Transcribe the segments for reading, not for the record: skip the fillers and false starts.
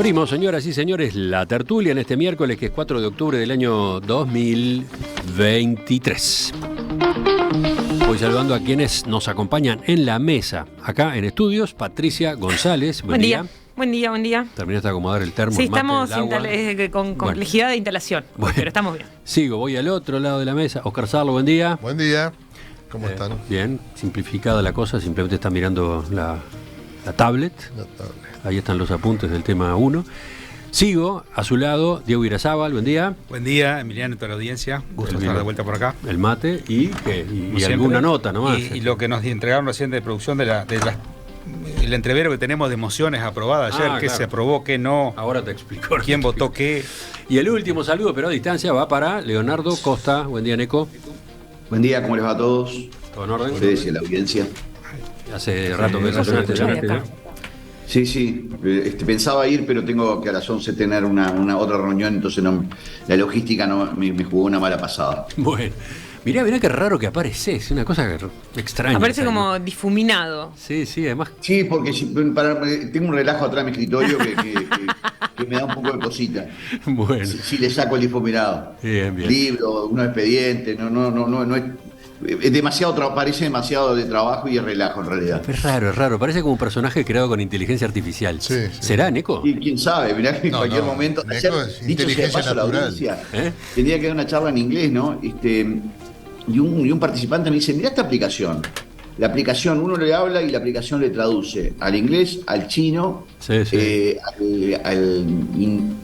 Abrimos, señoras y señores, la tertulia en este miércoles, que es 4 de octubre del año 2023. Voy saludando a quienes nos acompañan en la mesa. Acá en estudios, Patricia González. Buen día. Buen día. Terminaste de acomodar el termo. Sí, el mate, estamos el agua. con complejidad de instalación, pero estamos bien. Sigo, voy al otro lado de la mesa. Oscar Sarlo, buen día. Buen día. ¿Cómo están? Bien, simplificada la cosa, simplemente están mirando la tablet. Ahí están los apuntes del tema 1. Sigo, a su lado, Diego Irazábal, buen día. Buen día, Emiliano, y toda la audiencia. Gusto estar de vuelta por acá. El mate y alguna nota nomás. Y lo que nos entregaron recién de producción el entrevero que tenemos de mociones aprobadas ayer, qué se aprobó, qué no. Ahora te explico. ¿Quién votó qué? Y el último saludo, pero a distancia, va para Leonardo Costa. Buen día, Neco. Buen día, ¿cómo les va a todos? ¿Todo en orden? Ustedes y a la audiencia. Hace rato que sonaste ya. Sí. Pensaba ir, pero tengo que a las 11 tener una otra reunión, entonces la logística me jugó una mala pasada. Bueno, mirá qué raro que apareces, una cosa extraña. Aparece como difuminado. Sí, además. Sí, porque tengo un relajo atrás de mi escritorio que me da un poco de cosita. Bueno. Si le saco el difuminado. Bien. Libro, unos expedientes, no es. Es demasiado, parece demasiado de trabajo y es relajo en realidad. Es raro, parece como un personaje creado con inteligencia artificial. Sí. ¿Será, Neco? Y quién sabe, mirá que en cualquier momento. Neco es inteligencia paso, natural. La audiencia, tendría que dar una charla en inglés, ¿no? Y un participante me dice, mirá esta aplicación. La aplicación, uno le habla y la aplicación le traduce al inglés, al chino, al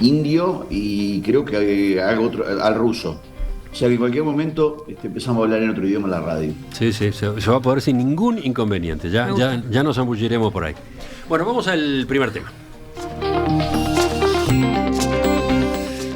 indio y creo que al ruso. O sea que en cualquier momento empezamos a hablar en otro idioma en la radio. Sí, se va a poder sin ningún inconveniente. Ya nos zambulliremos por ahí. Bueno, vamos al primer tema.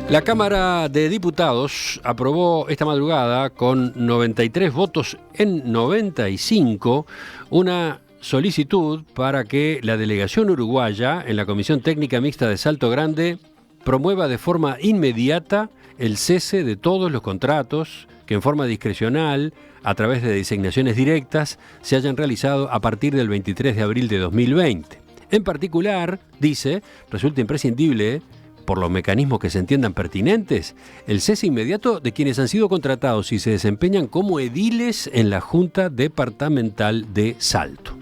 La Cámara de Diputados aprobó esta madrugada con 93 votos en 95 una solicitud para que la delegación uruguaya en la Comisión Técnica Mixta de Salto Grande promueva de forma inmediata el cese de todos los contratos que en forma discrecional, a través de designaciones directas, se hayan realizado a partir del 23 de abril de 2020. En particular, dice, resulta imprescindible, por los mecanismos que se entiendan pertinentes, el cese inmediato de quienes han sido contratados y se desempeñan como ediles en la Junta Departamental de Salto.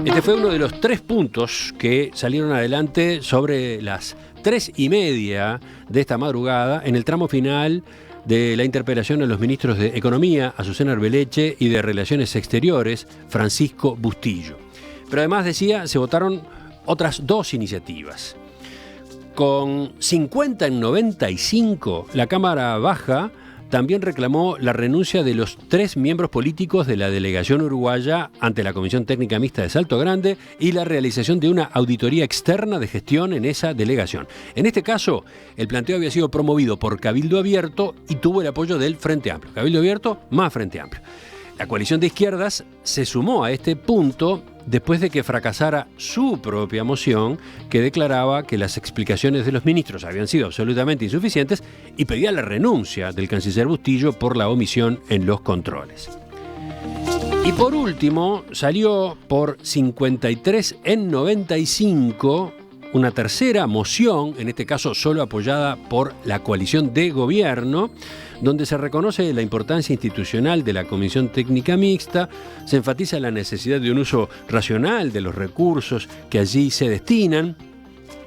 Este fue uno de los 3 puntos que salieron adelante sobre las 3:30 de esta madrugada en el tramo final de la interpelación a los ministros de Economía, Azucena Arbeleche, y de Relaciones Exteriores, Francisco Bustillo. Pero además, decía, se votaron otras 2 iniciativas. Con 50 en 95, la Cámara Baja también reclamó la renuncia de los 3 miembros políticos de la delegación uruguaya ante la Comisión Técnica Mixta de Salto Grande y la realización de una auditoría externa de gestión en esa delegación. En este caso, el planteo había sido promovido por Cabildo Abierto y tuvo el apoyo del Frente Amplio. Cabildo Abierto más Frente Amplio. La coalición de izquierdas se sumó a este punto después de que fracasara su propia moción que declaraba que las explicaciones de los ministros habían sido absolutamente insuficientes y pedía la renuncia del canciller Bustillo por la omisión en los controles. Y por último, salió por 53 en 95 una tercera moción, en este caso solo apoyada por la coalición de gobierno, donde se reconoce la importancia institucional de la Comisión Técnica Mixta, se enfatiza la necesidad de un uso racional de los recursos que allí se destinan,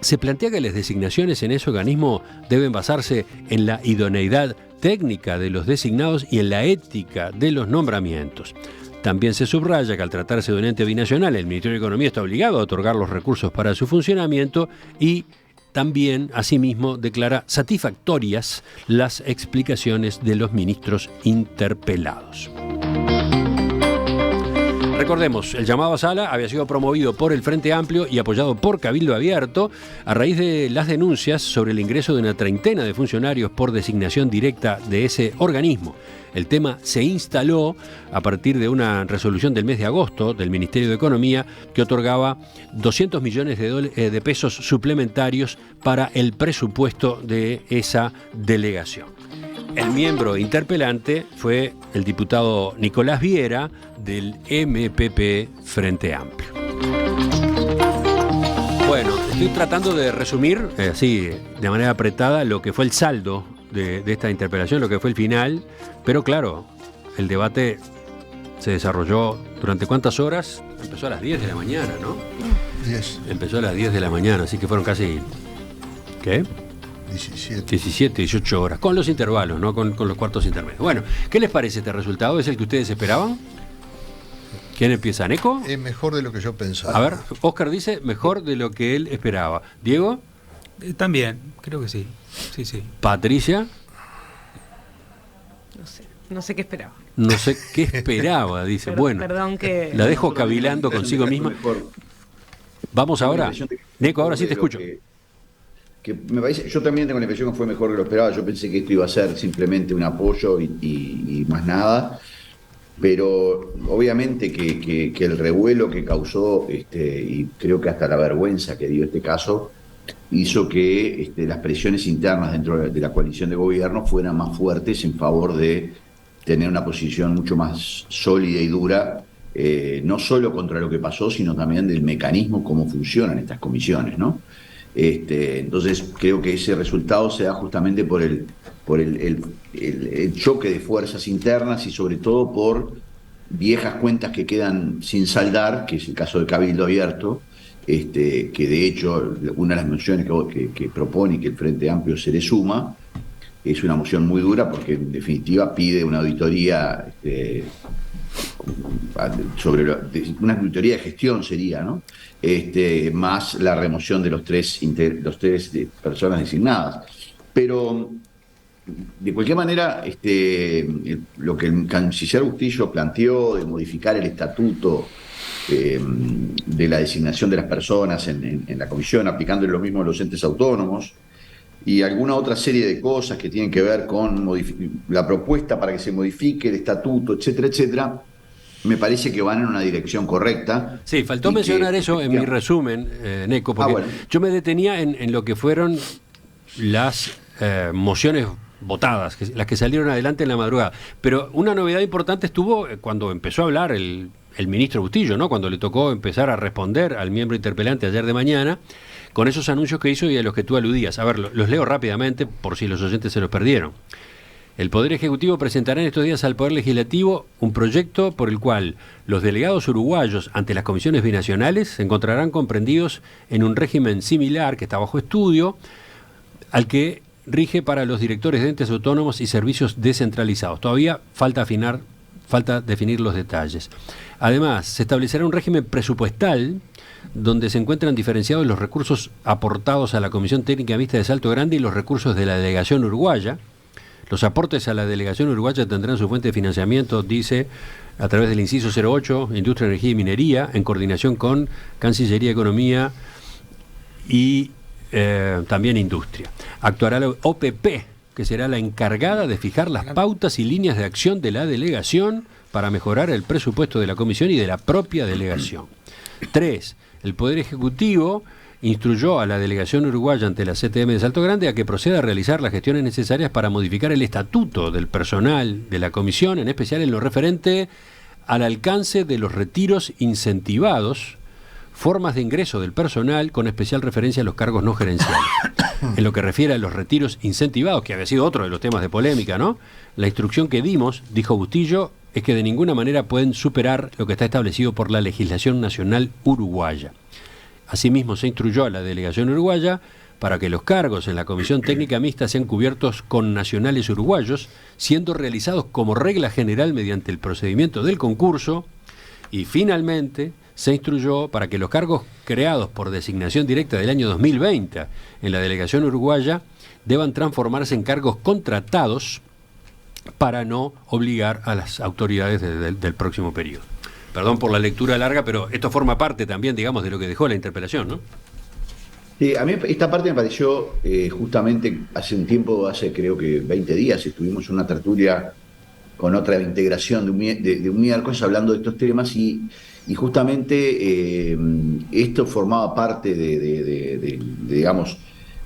se plantea que las designaciones en ese organismo deben basarse en la idoneidad técnica de los designados y en la ética de los nombramientos. También se subraya que al tratarse de un ente binacional, el Ministerio de Economía está obligado a otorgar los recursos para su funcionamiento y también, asimismo, declara satisfactorias las explicaciones de los ministros interpelados. Recordemos, el llamado a sala había sido promovido por el Frente Amplio y apoyado por Cabildo Abierto a raíz de las denuncias sobre el ingreso de una treintena de funcionarios por designación directa de ese organismo. El tema se instaló a partir de una resolución del mes de agosto del Ministerio de Economía que otorgaba 200 millones de pesos suplementarios para el presupuesto de esa delegación. El miembro interpelante fue el diputado Nicolás Viera del MPP Frente Amplio. Bueno, estoy tratando de resumir, así, de manera apretada, lo que fue el saldo de esta interpelación, lo que fue el final, pero claro, el debate se desarrolló durante ¿cuántas horas? Empezó a las 10 de la mañana, ¿no? 10. Empezó a las 10 de la mañana, así que fueron casi, ¿qué? 17, 18 horas, con los intervalos, ¿no? Con los cuartos intermedios. Bueno, ¿qué les parece este resultado? ¿Es el que ustedes esperaban? ¿Quién empieza? ¿Neco? Es mejor de lo que yo pensaba. A ver, Oscar dice mejor de lo que él esperaba. ¿Diego? También, creo que sí. Sí, sí. ¿Patricia? No sé qué esperaba. No sé qué esperaba, dice. Bueno, perdón que... la dejo cavilando consigo misma. Vamos ahora. Neco, ahora sí te escucho. Que me parece, yo también tengo la impresión que fue mejor que lo esperaba. Yo pensé que esto iba a ser simplemente un apoyo y más nada. Pero obviamente que el revuelo que causó, y creo que hasta la vergüenza que dio este caso, hizo que las presiones internas dentro de la coalición de gobierno fueran más fuertes en favor de tener una posición mucho más sólida y dura, no solo contra lo que pasó, sino también del mecanismo, cómo funcionan estas comisiones, ¿no? Entonces creo que ese resultado se da justamente por el choque de fuerzas internas y sobre todo por viejas cuentas que quedan sin saldar, que es el caso de Cabildo Abierto, que de hecho una de las mociones que propone y que el Frente Amplio se le suma es una moción muy dura porque en definitiva pide una auditoría una auditoría de gestión sería, ¿no? Más la remoción de los tres personas designadas. Pero de cualquier manera, lo que el canciller Bustillo planteó de modificar el estatuto de la designación de las personas en la comisión, aplicándole lo mismo a los entes autónomos, y alguna otra serie de cosas que tienen que ver con la propuesta para que se modifique el estatuto, etcétera, etcétera, me parece que van en una dirección correcta. Sí, faltó mencionar eso en mi resumen, Neco, porque bueno. yo me detenía en lo que fueron las mociones votadas, las que salieron adelante en la madrugada. Pero una novedad importante estuvo cuando empezó a hablar el ministro Bustillo, ¿no? Cuando le tocó empezar a responder al miembro interpelante ayer de mañana, con esos anuncios que hizo y a los que tú aludías. A ver, los leo rápidamente por si los oyentes se los perdieron. El Poder Ejecutivo presentará en estos días al Poder Legislativo un proyecto por el cual los delegados uruguayos ante las comisiones binacionales se encontrarán comprendidos en un régimen similar que está bajo estudio al que rige para los directores de entes autónomos y servicios descentralizados. Todavía falta definir los detalles. Además, se establecerá un régimen presupuestal donde se encuentran diferenciados los recursos aportados a la Comisión Técnica Mixta de Salto Grande y los recursos de la delegación uruguaya. Los aportes a la delegación uruguaya tendrán su fuente de financiamiento, dice, a través del inciso 08, Industria, Energía y Minería, en coordinación con Cancillería, Economía y también Industria. Actuará la OPP, que será la encargada de fijar las pautas y líneas de acción de la delegación para mejorar el presupuesto de la Comisión y de la propia delegación. 3. El Poder Ejecutivo instruyó a la delegación uruguaya ante la CTM de Salto Grande a que proceda a realizar las gestiones necesarias para modificar el estatuto del personal de la comisión, en especial en lo referente al alcance de los retiros incentivados, formas de ingreso del personal, con especial referencia a los cargos no gerenciales. En lo que refiere a los retiros incentivados, que había sido otro de los temas de polémica, ¿no? La instrucción que dimos, dijo Bustillo, es que de ninguna manera pueden superar lo que está establecido por la legislación nacional uruguaya. Asimismo, se instruyó a la delegación uruguaya para que los cargos en la Comisión Técnica Mixta sean cubiertos con nacionales uruguayos, siendo realizados como regla general mediante el procedimiento del concurso. Y finalmente, se instruyó para que los cargos creados por designación directa del año 2020 en la delegación uruguaya deban transformarse en cargos contratados para no obligar a las autoridades del próximo periodo. Perdón por la lectura larga, pero esto forma parte también, digamos, de lo que dejó la interpelación, ¿no? Sí, a mí esta parte me pareció justamente hace un tiempo, hace creo que 20 días, estuvimos en una tertulia con otra integración de un miércoles hablando de estos temas y justamente esto formaba parte digamos,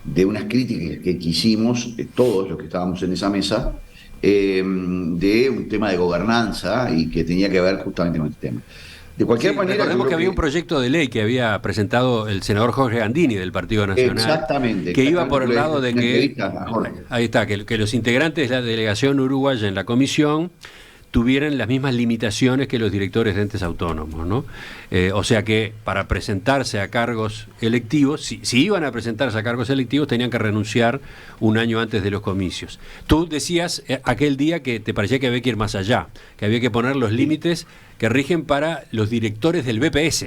de unas críticas que hicimos todos los que estábamos en esa mesa, de un tema de gobernanza y que tenía que ver justamente con este tema. De cualquier manera... Recordemos que había un proyecto de ley que había presentado el senador Jorge Gandini del Partido Nacional. Exactamente. Que iba por el lado de que... Ahí está, que los integrantes de la delegación uruguaya en la comisión tuvieran las mismas limitaciones que los directores de entes autónomos, ¿no? O sea que para presentarse a cargos electivos, si iban a presentarse a cargos electivos, tenían que renunciar un año antes de los comicios. Tú decías aquel día que te parecía que había que ir más allá, que había que poner los límites que rigen para los directores del BPS,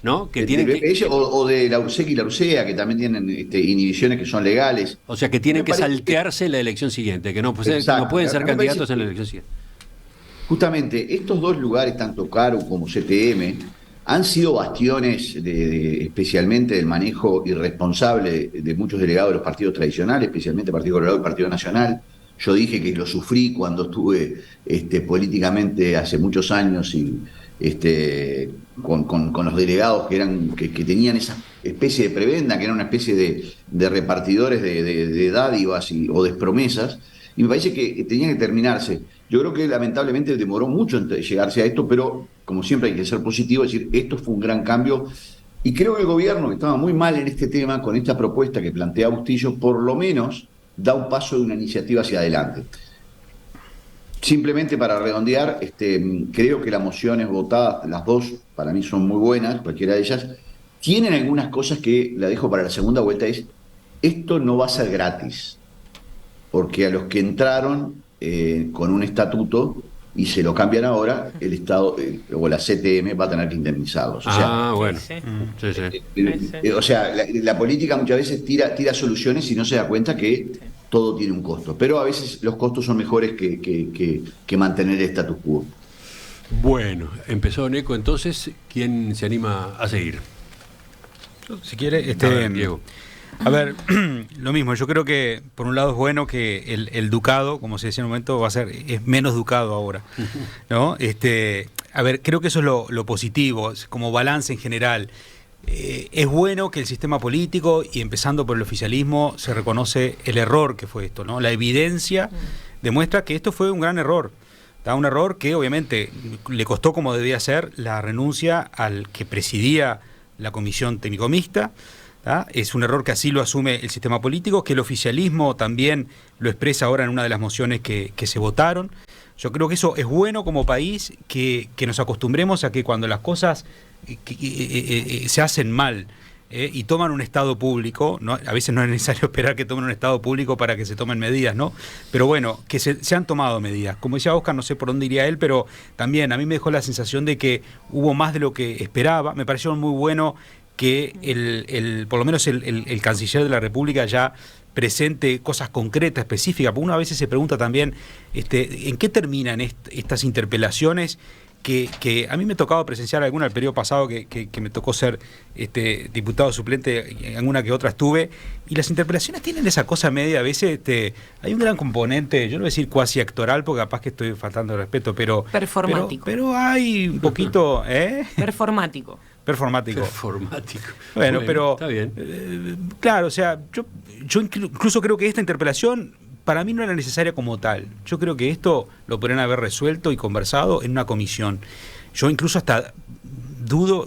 ¿no? Que tienen BPS o de la URSEC y la URSEA, que también tienen inhibiciones que son legales. O sea que tienen que saltearse la elección siguiente, que no pueden ser candidatos en la elección siguiente. Justamente, estos dos lugares, tanto CARU como CTM, han sido bastiones especialmente del manejo irresponsable de muchos delegados de los partidos tradicionales, especialmente el Partido Colorado y el Partido Nacional. Yo dije que lo sufrí cuando estuve políticamente hace muchos años y con los delegados que tenían esa especie de prebenda, que era una especie de repartidores de dádivas o de promesas, y me parece que tenía que terminarse. Yo creo que lamentablemente demoró mucho en llegarse a esto, pero como siempre hay que ser positivo, es decir, esto fue un gran cambio, y creo que el gobierno, que estaba muy mal en este tema, con esta propuesta que plantea Bustillo, por lo menos da un paso de una iniciativa hacia adelante. Simplemente para redondear, creo que las mociones votadas, las dos, para mí son muy buenas, cualquiera de ellas, tienen algunas cosas que la dejo para la segunda vuelta, esto no va a ser gratis, porque a los que entraron con un estatuto y se lo cambian ahora, el Estado o la CTM va a tener que indemnizarlos. O sea, bueno. O sea, la política muchas veces tira soluciones y no se da cuenta que todo tiene un costo. Pero a veces los costos son mejores que mantener el status quo. Bueno, empezó Neco, entonces, ¿quién se anima a seguir? Si quiere, Diego. A ver, lo mismo, yo creo que por un lado es bueno que el ducado, como se decía en un momento, es menos ducado ahora, ¿no? A ver, creo que eso es lo positivo, como balance en general. Es bueno que el sistema político, y empezando por el oficialismo, se reconoce el error que fue esto, ¿no? La evidencia demuestra que esto fue un gran error. Un error que obviamente le costó, como debía ser, la renuncia al que presidía la comisión técnico mixta. Es un error que así lo asume el sistema político, que el oficialismo también lo expresa ahora en una de las mociones que se votaron. Yo creo que eso es bueno como país, que nos acostumbremos a que cuando las cosas se hacen mal y toman un Estado público, ¿no? A veces no es necesario esperar que tomen un Estado público para que se tomen medidas, ¿no? Pero bueno, que se han tomado medidas. Como decía Oscar, no sé por dónde iría él, pero también a mí me dejó la sensación de que hubo más de lo que esperaba. Me pareció muy bueno que por lo menos el canciller de la República ya presente cosas concretas, específicas, porque uno a veces se pregunta también en qué terminan estas interpelaciones, que a mí me tocaba presenciar alguna el periodo pasado que me tocó ser diputado suplente, en alguna que otra estuve, y las interpelaciones tienen esa cosa media, a veces hay un gran componente, yo no voy a decir cuasi actoral, porque capaz que estoy faltando de respeto, pero... Performático. Pero hay un poquito... Performático. Bueno, pero está bien. Claro, o sea, yo incluso creo que esta interpelación para mí no era necesaria como tal. Yo creo que esto lo podrían haber resuelto y conversado en una comisión. Yo incluso hasta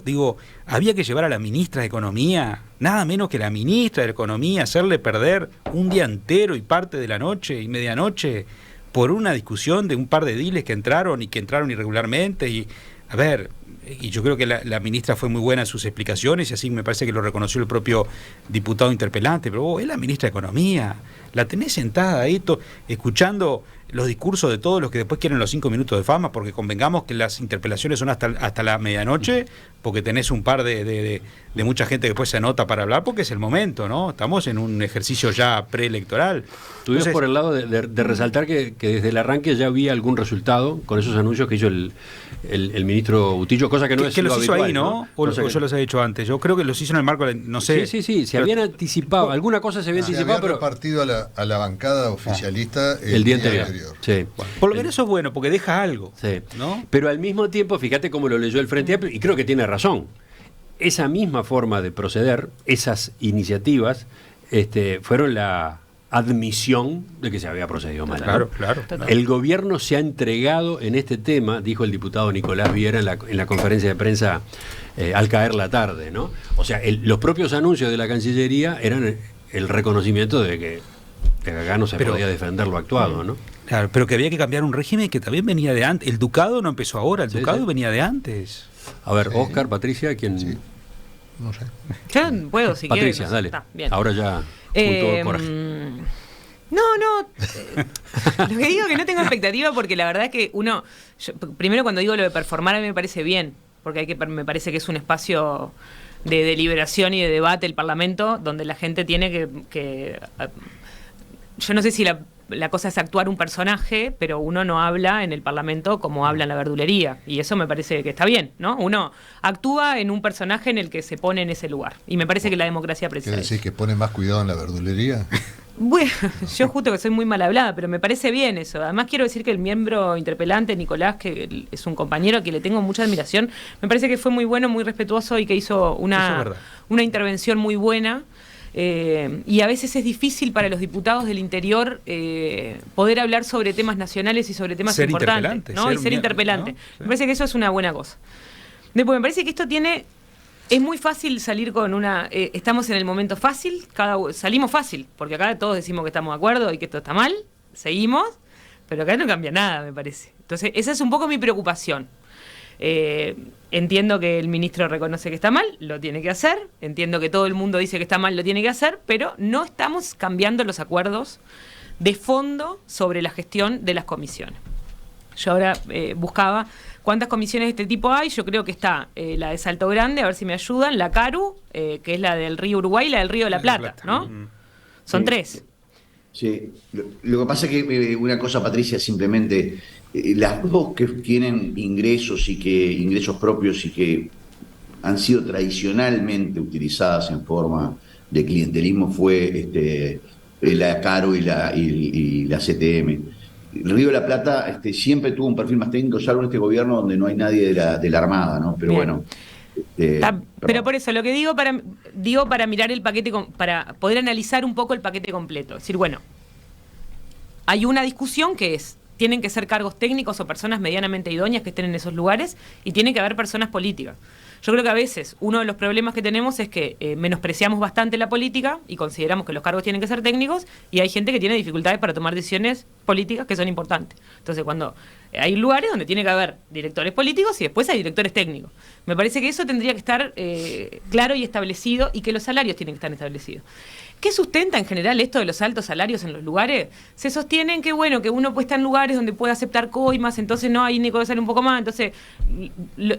digo, había que llevar a la ministra de Economía, nada menos que la ministra de Economía, hacerle perder un día entero y parte de la noche y medianoche por una discusión de un par de ediles que entraron irregularmente. Y a ver, y yo creo que la ministra fue muy buena en sus explicaciones, y así me parece que lo reconoció el propio diputado interpelante, pero vos, es la ministra de Economía, la tenés sentada ahí escuchando los discursos de todos los que después quieren los 5 minutos de fama, porque convengamos que las interpelaciones son hasta la medianoche, porque tenés un par de mucha gente que después se anota para hablar, porque es el momento, ¿no? Estamos en un ejercicio ya preelectoral. Tuvimos por el lado de resaltar que desde el arranque ya había algún resultado con esos anuncios que hizo el ministro Bustillo, cosa que no es que lo los habitual, hizo ahí, ¿no? O yo los he dicho antes. Yo creo que los hizo en el marco de, no sé. Sí, se habían anticipado, alguna cosa se había anticipado, pero repartido a la bancada oficialista el día anterior. Sí. Bueno, por lo menos eso es bueno, porque deja algo, sí, ¿no? Pero al mismo tiempo, fíjate cómo lo leyó el Frente Amplio, y creo que tiene razón. Esa misma forma de proceder, esas iniciativas, fueron la admisión de que se había procedido mal. Claro, claro. El gobierno se ha entregado en este tema, dijo el diputado Nicolás Viera en la conferencia de prensa al caer la tarde, ¿no? O sea, los propios anuncios de la Cancillería eran el reconocimiento de que acá no se podía defender lo actuado, ¿no? Claro, pero que había que cambiar un régimen que también venía de antes. El ducado no empezó ahora, el ducado venía de antes. A ver, Oscar, Patricia, ¿quién? Sí. No sé. Yo puedo, si quieres. Patricia, dale. Bien. Ahora ya, con todo el coraje. No, lo que digo es que no tengo expectativa porque la verdad es que primero cuando digo lo de performar a mí me parece bien, porque me parece que es un espacio de deliberación y de debate el Parlamento donde la gente tiene que yo no sé si la cosa es actuar un personaje, pero uno no habla en el Parlamento como habla en la verdulería. Y eso me parece que está bien, ¿no? Uno actúa en un personaje en el que se pone en ese lugar. Y me parece que la democracia precisa. ¿Qué decís? ¿Que pone más cuidado en la verdulería? Bueno, yo justo que soy muy mal hablada, pero me parece bien eso. Además quiero decir que el miembro interpelante, Nicolás, que es un compañero a quien le tengo mucha admiración, me parece que fue muy bueno, muy respetuoso y que hizo una intervención muy buena. Y a veces es difícil para los diputados del interior poder hablar sobre temas nacionales y sobre temas importantes, ¿no? Y ser interpelante. ¿No? Sí. Me parece que eso es una buena cosa. Después me parece que esto es muy fácil salir con estamos en el momento fácil, salimos fácil, porque acá todos decimos que estamos de acuerdo y que esto está mal, seguimos, pero acá no cambia nada, me parece. Entonces, esa es un poco mi preocupación. Entiendo que el ministro reconoce que está mal, lo tiene que hacer. Entiendo que todo el mundo dice que está mal, lo tiene que hacer, pero no estamos cambiando los acuerdos de fondo sobre la gestión de las comisiones. Yo ahora buscaba cuántas comisiones de este tipo hay. Yo creo que está la de Salto Grande, a ver si me ayudan, la CARU, que es la del Río Uruguay, y la del Río de la Plata, ¿no? Son 3. Sí, lo que pasa es que una cosa, Patricia, simplemente las dos que tienen ingresos propios y que han sido tradicionalmente utilizadas en forma de clientelismo fue la CARO y la CTM. El Río de la Plata siempre tuvo un perfil más técnico, salvo en este gobierno donde no hay nadie de la Armada, ¿no? Pero bien. Bueno. Pero por eso, lo que digo para mirar el paquete, para poder analizar un poco el paquete completo. Es decir, bueno, hay una discusión que tienen que ser cargos técnicos o personas medianamente idóneas que estén en esos lugares y tiene que haber personas políticas. Yo creo que a veces uno de los problemas que tenemos es que menospreciamos bastante la política y consideramos que los cargos tienen que ser técnicos y hay gente que tiene dificultades para tomar decisiones políticas que son importantes. Entonces, cuando hay lugares donde tiene que haber directores políticos y después hay directores técnicos. Me parece que eso tendría que estar claro y establecido y que los salarios tienen que estar establecidos. ¿Qué sustenta en general esto de los altos salarios en los lugares? Se sostienen que, bueno, que uno puede estar en lugares donde puede aceptar coimas, entonces no hay ni que sale un poco más, entonces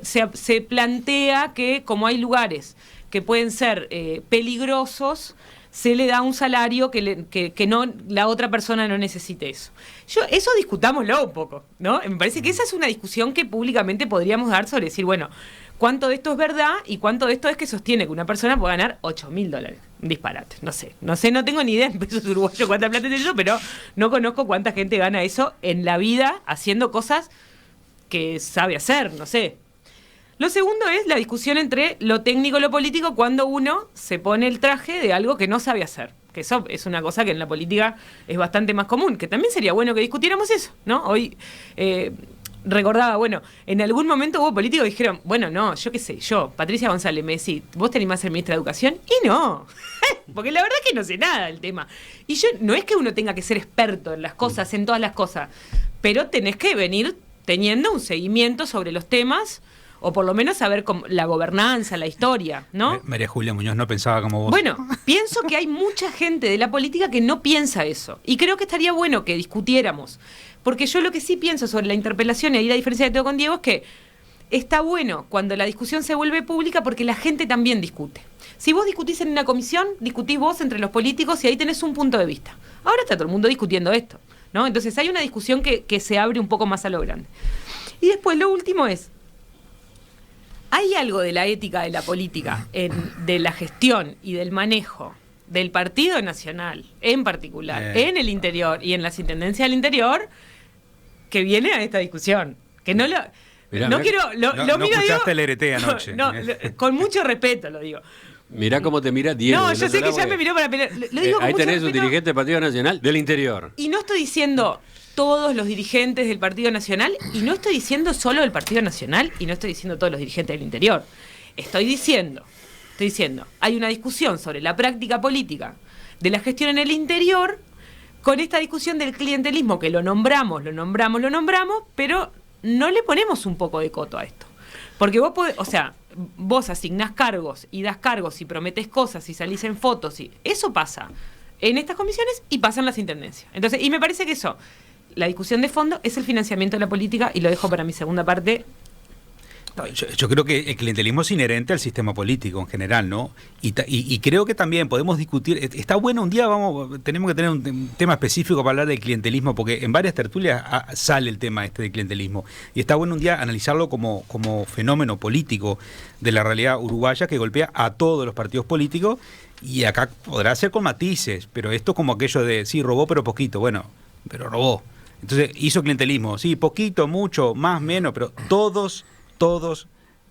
se plantea que como hay lugares que pueden ser peligrosos, se le da un salario que no la otra persona no necesite eso. Eso discutámoslo un poco, ¿no? Me parece que esa es una discusión que públicamente podríamos dar sobre decir, bueno, ¿cuánto de esto es verdad y cuánto de esto es que sostiene que una persona puede ganar $8.000? Un disparate, no sé, no tengo ni idea en pesos uruguayos cuánta plata es eso, pero no conozco cuánta gente gana eso en la vida haciendo cosas que sabe hacer, no sé. Lo segundo es la discusión entre lo técnico y lo político cuando uno se pone el traje de algo que no sabe hacer. Que eso es una cosa que en la política es bastante más común, que también sería bueno que discutiéramos eso, ¿no? Hoy recordaba, bueno, en algún momento hubo políticos que dijeron, bueno, no, yo qué sé, Patricia González, me decís, ¿vos te animás a ser ministra de Educación? Y no, porque la verdad es que no sé nada del tema. Y no es que uno tenga que ser experto en las cosas, en todas las cosas, pero tenés que venir teniendo un seguimiento sobre los temas, o por lo menos saber la gobernanza, la historia, ¿no? María Julia Muñoz no pensaba como vos. Bueno, pienso que hay mucha gente de la política que no piensa eso. Y creo que estaría bueno que discutiéramos. Porque yo lo que sí pienso sobre la interpelación, y ahí la diferencia que tengo con Diego, es que está bueno cuando la discusión se vuelve pública porque la gente también discute. Si vos discutís en una comisión, discutís vos entre los políticos y ahí tenés un punto de vista. Ahora está todo el mundo discutiendo esto, ¿no? Entonces hay una discusión que se abre un poco más a lo grande. Y después lo último es, ¿hay algo de la ética de la política, de la gestión y del manejo del Partido Nacional, en particular, en el interior y en las intendencias del interior, que viene a esta discusión? Que no lo... Mirá, no quiero... Lo no miro, escuchaste digo, el RT anoche. con mucho respeto lo digo. Mirá cómo te mira Diego. No, yo sé que ya me miró para pelear. Lo digo con ahí mucho tenés un respeto. dirigente del Partido Nacional del Interior. Y no estoy diciendo todos los dirigentes del Partido Nacional, y no estoy diciendo solo del Partido Nacional, y no estoy diciendo todos los dirigentes del Interior. Estoy diciendo, hay una discusión sobre la práctica política de la gestión en el interior, con esta discusión del clientelismo, que lo nombramos, pero no le ponemos un poco de coto a esto. Porque vos podés, vos asignás cargos y das cargos y prometés cosas y salís en fotos, y eso pasa en estas comisiones y pasa en las intendencias. Entonces, y me parece que eso, la discusión de fondo es el financiamiento de la política, y lo dejo para mi segunda parte. No, yo creo que el clientelismo es inherente al sistema político en general, ¿no? Y creo que también podemos discutir, está bueno un día, tenemos que tener un tema específico para hablar del clientelismo, porque en varias tertulias sale el tema del clientelismo, y está bueno un día analizarlo como fenómeno político de la realidad uruguaya que golpea a todos los partidos políticos, y acá podrá ser con matices, pero esto es como aquello de, sí, robó pero poquito, bueno, pero robó. Entonces hizo clientelismo, sí, poquito, mucho, más, menos, pero todos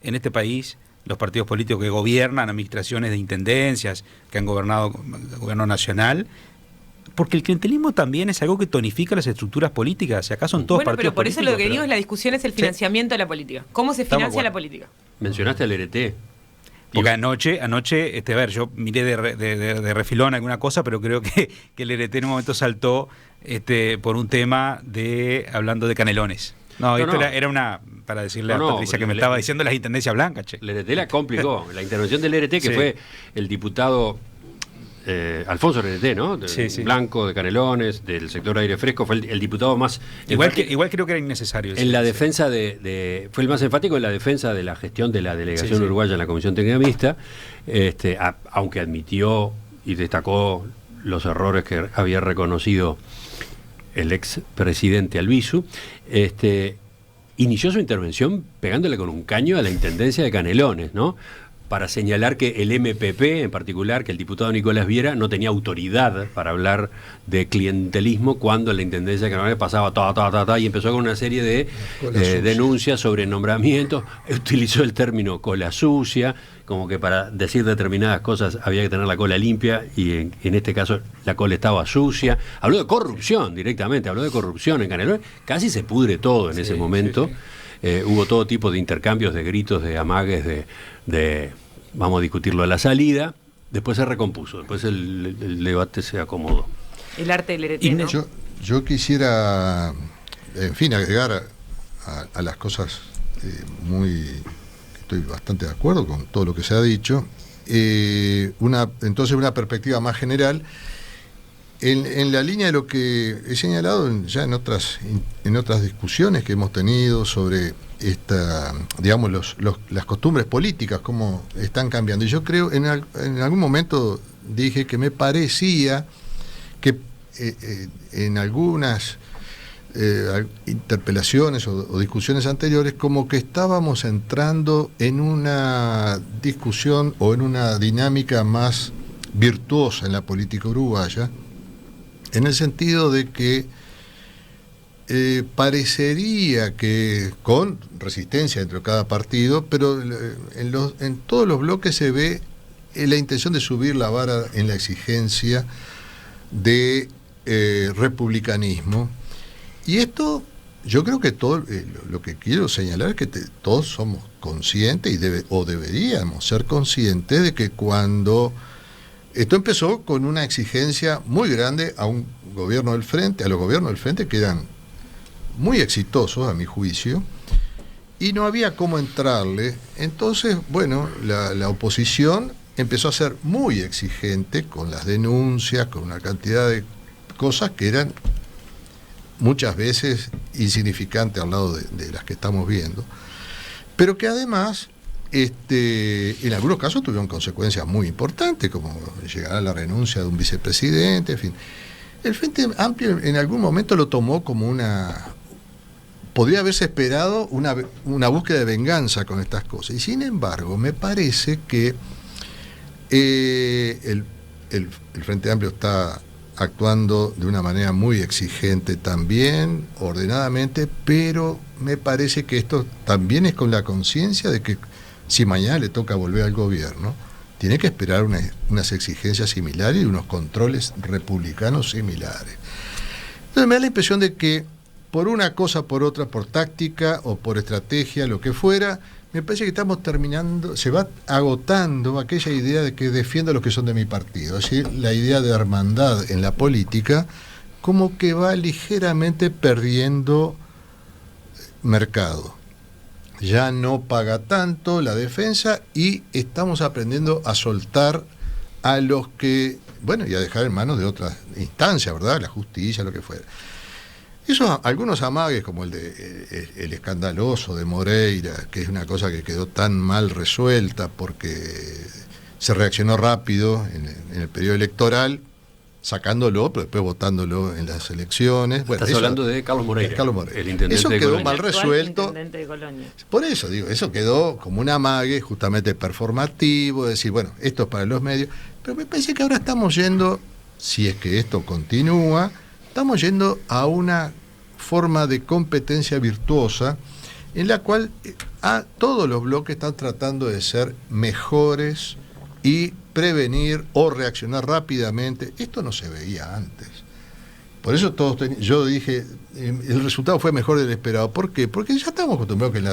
en este país, los partidos políticos que gobiernan, administraciones de intendencias, que han gobernado el gobierno nacional, porque el clientelismo también es algo que tonifica las estructuras políticas, y acá son todos partidos pero por eso políticos. lo que digo es la discusión es el financiamiento de la política. ¿Cómo se financia la política? Mencionaste al RT. Porque anoche, a ver, yo miré de refilón alguna cosa, pero creo que el RT en un momento saltó por un tema hablando de Canelones. Era una, para decirle a Patricia que me estaba diciendo las intendencias blancas, che. El RT la complicó. La intervención del RT, que fue el diputado Alfonso RT, ¿no? Blanco, de Canelones, del sector Aire Fresco, fue el diputado más... Igual creo que era innecesario. En la defensa fue el más enfático en la defensa de la gestión de la delegación uruguaya en la Comisión Técnica Mixta, aunque admitió y destacó los errores que había reconocido el expresidente Albizu, inició su intervención pegándole con un caño a la intendencia de Canelones, ¿no? Para señalar que el MPP, en particular, que el diputado Nicolás Viera, no tenía autoridad para hablar de clientelismo cuando en la intendencia de Canelones pasaba y empezó con una serie de denuncias sobre nombramientos. Utilizó el término cola sucia, como que para decir determinadas cosas había que tener la cola limpia, y en este caso la cola estaba sucia. Habló de corrupción directamente, en Canelones. Casi se pudre todo en ese momento. Hubo todo tipo de intercambios, de gritos, de amagues, de vamos a discutirlo a la salida. Después se recompuso, después el debate se acomodó. El arte del RT, ¿no? Yo quisiera, en fin, agregar a las cosas estoy bastante de acuerdo con todo lo que se ha dicho. Entonces una perspectiva más general, en la línea de lo que he señalado ya en otras discusiones que hemos tenido sobre las costumbres políticas, cómo están cambiando. Y yo creo, en algún momento dije que me parecía que en algunas interpelaciones o discusiones anteriores, como que estábamos entrando en una discusión o en una dinámica más virtuosa en la política uruguaya, en el sentido de que parecería que con resistencia dentro de cada partido, pero en todos los bloques se ve la intención de subir la vara en la exigencia de republicanismo. Y esto, yo creo que todo lo que quiero señalar es que todos somos conscientes y deberíamos ser conscientes de que cuando esto empezó con una exigencia muy grande a los gobiernos del frente que eran muy exitosos a mi juicio, y no había cómo entrarle. Entonces, bueno, la oposición empezó a ser muy exigente con las denuncias, con una cantidad de cosas que eran muchas veces insignificantes al lado de las que estamos viendo, pero que además en algunos casos tuvieron consecuencias muy importantes, como llegar a la renuncia de un vicepresidente, en fin. El Frente Amplio en algún momento lo tomó como podría haberse esperado una búsqueda de venganza con estas cosas, y sin embargo me parece que el Frente Amplio está actuando de una manera muy exigente también, ordenadamente, pero me parece que esto también es con la conciencia de que si mañana le toca volver al gobierno, tiene que esperar unas exigencias similares y unos controles republicanos similares. Entonces me da la impresión de que por una cosa, por otra, por táctica o por estrategia, lo que fuera, me parece que estamos terminando, se va agotando aquella idea de que defiendo a los que son de mi partido. Es decir, la idea de hermandad en la política como que va ligeramente perdiendo mercado. Ya no paga tanto la defensa y estamos aprendiendo a soltar a los que, bueno, y a dejar en manos de otras instancias, ¿verdad? La justicia, lo que fuera. Esos, algunos amagues, como el escandaloso de Moreira, que es una cosa que quedó tan mal resuelta porque se reaccionó rápido en el periodo electoral, sacándolo, pero después votándolo en las elecciones. Bueno, estás hablando de Carlos Moreira, el intendente eso quedó Colonia. Mal resuelto. Por eso digo, eso quedó como un amague justamente performativo, decir, bueno, esto es para los medios, pero me parece que ahora estamos yendo, si es que esto continúa, estamos yendo a una forma de competencia virtuosa en la cual todos los bloques están tratando de ser mejores y prevenir o reaccionar rápidamente. Esto no se veía antes. Por eso yo dije, el resultado fue mejor del esperado. ¿Por qué? Porque ya estamos acostumbrados que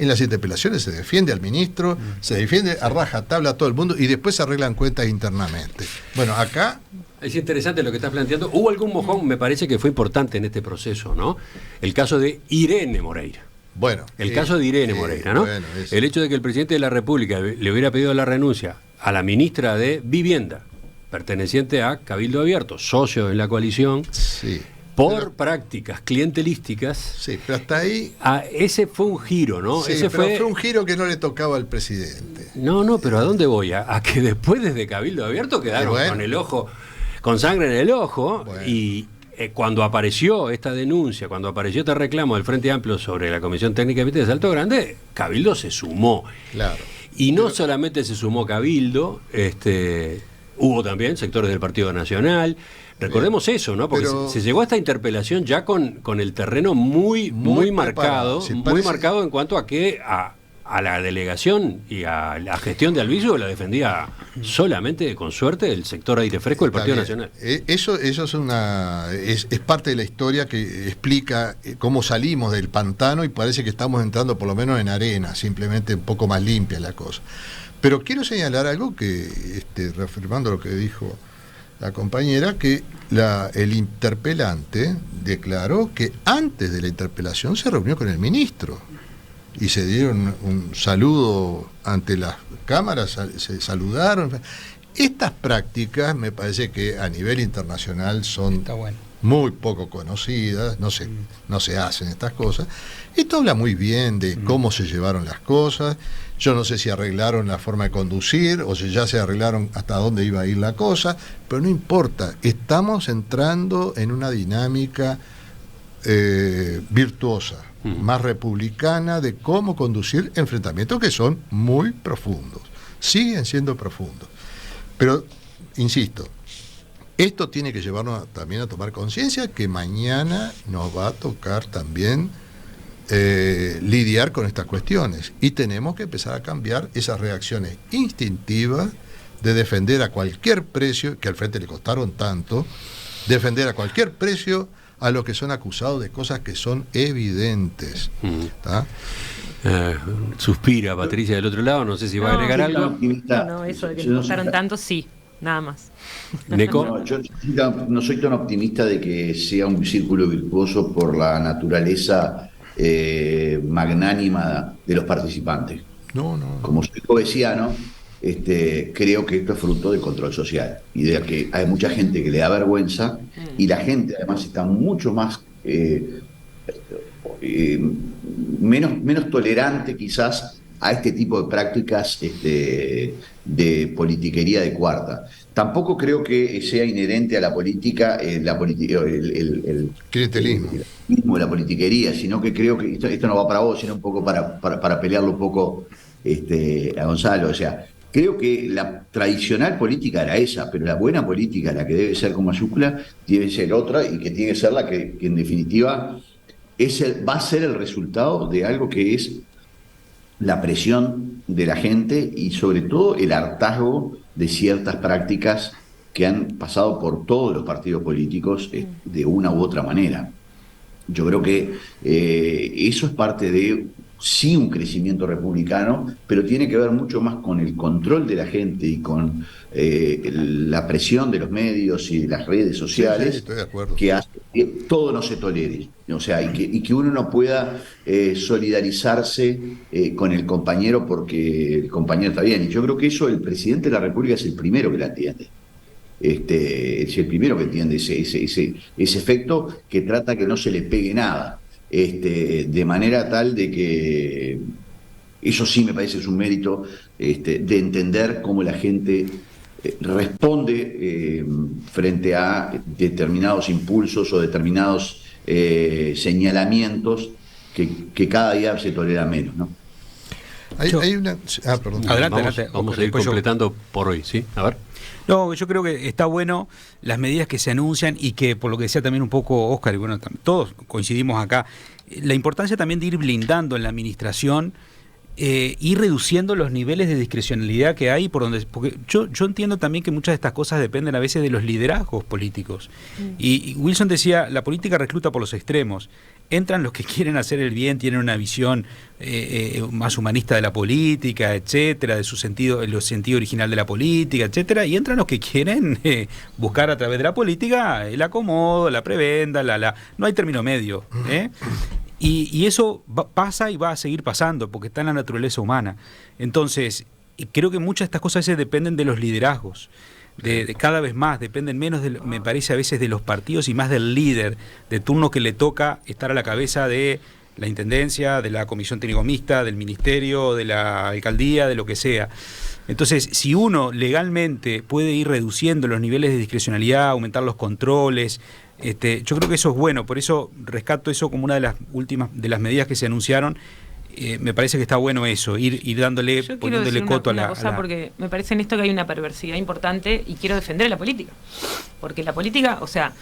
en las interpelaciones se defiende al ministro, se defiende a rajatabla a todo el mundo y después se arreglan cuentas internamente. Bueno, acá... Es interesante lo que estás planteando. Hubo algún mojón, me parece que fue importante en este proceso, ¿no? El caso de Irene Moreira. Bueno. El caso de Irene Moreira, ¿no? Bueno, el hecho de que el presidente de la República le hubiera pedido la renuncia a la ministra de Vivienda, perteneciente a Cabildo Abierto, socio en la coalición, sí, por prácticas clientelísticas. Sí, pero hasta ahí... ese fue un giro, ¿no? Sí, ese fue un giro que no le tocaba al presidente. No, pero ¿a dónde voy? A que después desde Cabildo Abierto quedaron con el ojo, con sangre en el ojo, y cuando apareció esta denuncia, cuando apareció este reclamo del Frente Amplio sobre la Comisión Técnica de Salto Grande, Cabildo se sumó. Claro. Y no solamente se sumó Cabildo, hubo también sectores del Partido Nacional. Recordemos eso, ¿no? Porque se llegó a esta interpelación ya con el terreno muy marcado, muy marcado en cuanto a que a la delegación y a la gestión de Albizu la defendía solamente, con suerte, el sector aire fresco del Partido Nacional. Eso es parte de la historia que explica cómo salimos del pantano y parece que estamos entrando por lo menos en arena, simplemente un poco más limpia la cosa. Pero quiero señalar algo que, reafirmando lo que dijo la compañera, que el interpelante declaró que antes de la interpelación se reunió con el ministro y se dieron un saludo ante las cámaras, se saludaron. Estas prácticas me parece que a nivel internacional son muy poco conocidas, no se hacen estas cosas. Esto habla muy bien de cómo se llevaron las cosas. Yo no sé si arreglaron la forma de conducir o si ya se arreglaron hasta dónde iba a ir la cosa, pero no importa, estamos entrando en una dinámica virtuosa, más republicana, de cómo conducir enfrentamientos que son muy profundos, siguen siendo profundos. Pero, insisto, esto tiene que llevarnos también a tomar conciencia que mañana nos va a tocar también lidiar con estas cuestiones y tenemos que empezar a cambiar esas reacciones instintivas de defender a cualquier precio, que al frente le costaron tanto, defender a cualquier precio a los que son acusados de cosas que son evidentes. Suspira Patricia del otro lado, no sé si va a agregar algo. No, eso de que le costaron tanto, sí, nada más. ¿Neco? Yo no soy tan optimista de que sea un círculo virtuoso por la naturaleza magnánima de los participantes. No. Como soy covesiano, creo que esto es fruto del control social y de que hay mucha gente que le da vergüenza y la gente además está mucho más menos tolerante quizás a este tipo de prácticas de politiquería de cuarta. Tampoco creo que sea inherente a la política el clientelismo, la politiquería, sino que creo que esto no va para vos, sino un poco para pelearlo un poco a Gonzalo. O sea, creo que la tradicional política era esa, pero la buena política, la que debe ser con mayúscula, debe ser otra y que tiene que ser la que en definitiva va a ser el resultado de algo que es la presión de la gente y sobre todo el hartazgo de ciertas prácticas que han pasado por todos los partidos políticos de una u otra manera. Yo creo que eso es parte de, sí, un crecimiento republicano, pero tiene que ver mucho más con el control de la gente y con la presión de los medios y de las redes sociales, sí, estoy de acuerdo, que hace que todo no se tolere. O sea, y que uno no pueda solidarizarse con el compañero porque el compañero está bien. Y yo creo que eso el presidente de la República es el primero que la entiende. Es el primero que entiende ese efecto, que trata que no se le pegue nada, de manera tal de que eso sí me parece es un mérito de entender cómo la gente responde frente a determinados impulsos o determinados señalamientos que cada día se tolera menos, ¿no? Hay una... perdón. Adelante. Vamos a ir completando por hoy, ¿sí? A ver. No, yo creo que está bueno las medidas que se anuncian y que, por lo que decía también un poco Óscar, y bueno, todos coincidimos acá, la importancia también de ir blindando en la administración, ir reduciendo los niveles de discrecionalidad que hay, porque yo entiendo también que muchas de estas cosas dependen a veces de los liderazgos políticos. Y Wilson decía, la política recluta por los extremos. Entran los que quieren hacer el bien, tienen una visión más humanista de la política, etcétera, de su sentido, el sentido original de la política, etcétera, y entran los que quieren buscar a través de la política el acomodo, la prebenda, no hay término medio, y eso pasa y va a seguir pasando porque está en la naturaleza humana. Entonces, creo que muchas de estas cosas a veces dependen de los liderazgos. De cada vez más, dependen menos, me parece, a veces de los partidos y más del líder de turno que le toca estar a la cabeza de la intendencia, de la comisión técnico mixta, del ministerio, de la alcaldía, de lo que sea. Entonces, si uno legalmente puede ir reduciendo los niveles de discrecionalidad, aumentar los controles, yo creo que eso es bueno. Por eso rescato eso como una de las últimas de las medidas que se anunciaron. Me parece que está bueno eso, ir poniéndole coto a la... Porque me parece en esto que hay una perversidad importante y quiero defender a la política. Porque la política, o sea,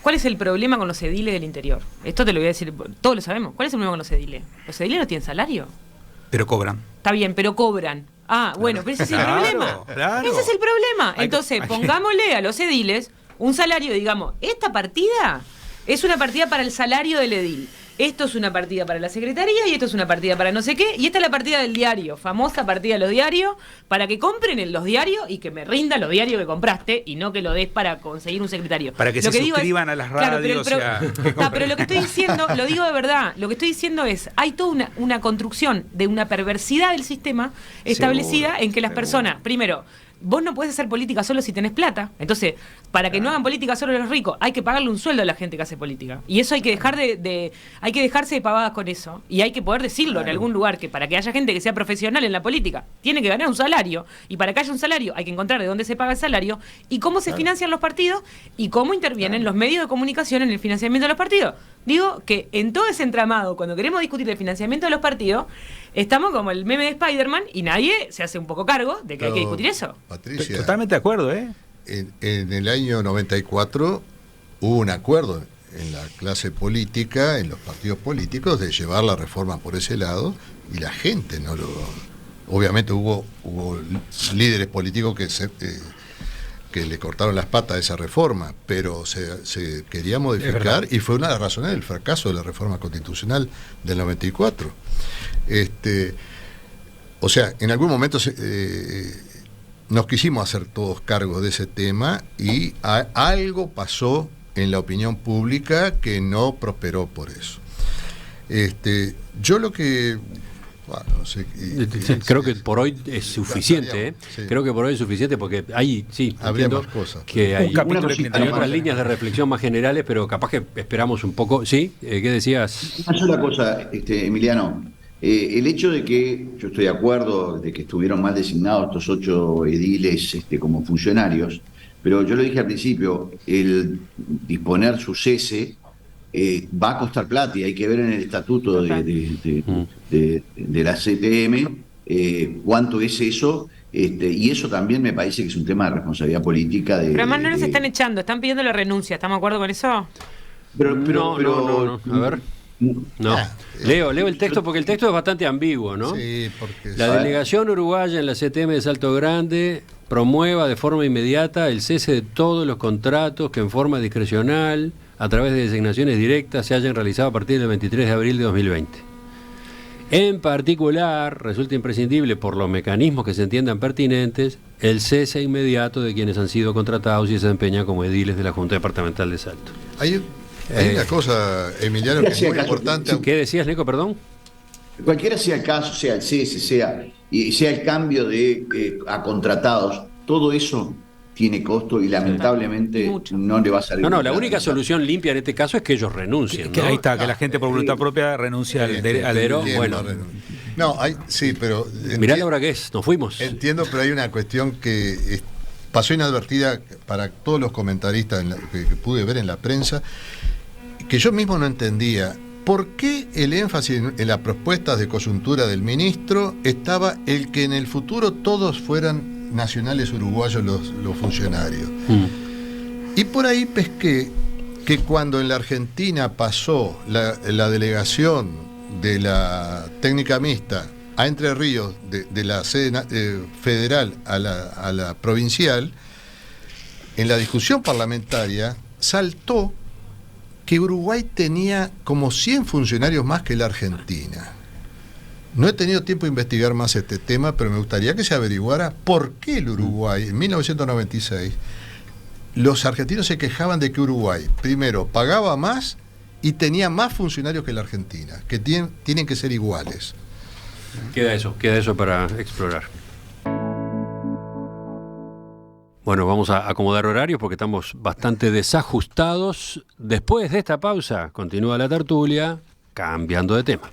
¿cuál es el problema con los ediles del interior? Esto te lo voy a decir, todos lo sabemos. ¿Cuál es el problema con los ediles? Los ediles no tienen salario. Pero cobran. Está bien, pero cobran. Ah, bueno, pero ese es el problema. Claro. Ese es el problema. Entonces, pongámosle a los ediles un salario, digamos, esta partida es una partida para el salario del edil. Esto es una partida para la secretaría y esto es una partida para no sé qué. Y esta es la partida del diario, famosa partida de los diarios, para que compren en los diarios y que me rindan los diarios que compraste y no que lo des para conseguir un secretario. Para que se suscriban a las radios. Pero lo que estoy diciendo, lo digo de verdad, lo que estoy diciendo es, hay toda una construcción de una perversidad del sistema establecida en que las personas, primero, vos no podés hacer política solo si tenés plata. Entonces, para que no hagan política solo los ricos, hay que pagarle un sueldo a la gente que hace política. Y eso hay que dejar hay que dejarse de pavadas con eso. Y hay que poder decirlo en algún lugar, que para que haya gente que sea profesional en la política, tiene que ganar un salario. Y para que haya un salario, hay que encontrar de dónde se paga el salario y cómo se financian los partidos y cómo intervienen los medios de comunicación en el financiamiento de los partidos. Digo que en todo ese entramado, cuando queremos discutir el financiamiento de los partidos, estamos como el meme de Spider-Man y nadie se hace un poco cargo de que hay que discutir eso. Patricia, totalmente de acuerdo, En el año 94 hubo un acuerdo en la clase política, en los partidos políticos, de llevar la reforma por ese lado, y la gente no lo... Obviamente hubo líderes políticos que le cortaron las patas a esa reforma, pero se quería modificar y fue una de las razones del fracaso de la reforma constitucional del 94. O sea, en algún momento nos quisimos hacer todos cargos de ese tema y algo pasó en la opinión pública que no prosperó por eso. Yo lo que... Bueno, no sé, creo que por hoy es suficiente, sí. Creo que por hoy es suficiente porque hay, habría más cosas. Que hay otras líneas de reflexión más generales, pero capaz que esperamos un poco. ¿Sí? ¿Qué decías? Una sola cosa, Emiliano. El hecho de que, yo estoy de acuerdo de que estuvieron mal designados estos 8 ediles como funcionarios, pero yo lo dije al principio, el disponer su cese va a costar plata y hay que ver en el estatuto de la CTM cuánto es eso, y eso también me parece que es un tema de responsabilidad política. Pero además no los están echando, están pidiendo la renuncia, ¿estamos de acuerdo con eso? Pero, a ver. No. Leo el texto porque el texto es bastante ambiguo, ¿no? Sí, porque... La delegación uruguaya en la CTM de Salto Grande promueva de forma inmediata el cese de todos los contratos que en forma discrecional, a través de designaciones directas, se hayan realizado a partir del 23 de abril de 2020. En particular, resulta imprescindible, por los mecanismos que se entiendan pertinentes, el cese inmediato de quienes han sido contratados y se desempeñan como ediles de la Junta Departamental de Salto. Hay una cosa, Emiliano, que es muy importante. ¿Qué decías, Nico, perdón? Cualquiera sea el caso, sea el cese, sea el cambio a contratados, todo eso tiene costo y lamentablemente no le va a salir. No, la única solución limpia en este caso es que ellos renuncien. Que ahí está, que la gente por voluntad propia renuncia al pero bueno. No, sí, pero... Mirá la hora que es, nos fuimos. Entiendo, pero hay una cuestión que pasó inadvertida para todos los comentaristas que pude ver en la prensa, que yo mismo no entendía. ¿Por qué el énfasis en las propuestas de coyuntura del ministro estaba el que en el futuro todos fueran nacionales uruguayos los funcionarios? Y por ahí pesqué que cuando en la Argentina pasó la delegación de la técnica mixta a Entre Ríos, de la sede federal a la provincial, en la discusión parlamentaria saltó que Uruguay tenía como 100 funcionarios más que la Argentina. No he tenido tiempo de investigar más este tema, pero me gustaría que se averiguara por qué el Uruguay, en 1996, los argentinos se quejaban de que Uruguay, primero, pagaba más y tenía más funcionarios que la Argentina, que tienen que ser iguales. Queda eso para explorar. Bueno, vamos a acomodar horarios porque estamos bastante desajustados. Después de esta pausa, continúa la tertulia, cambiando de tema.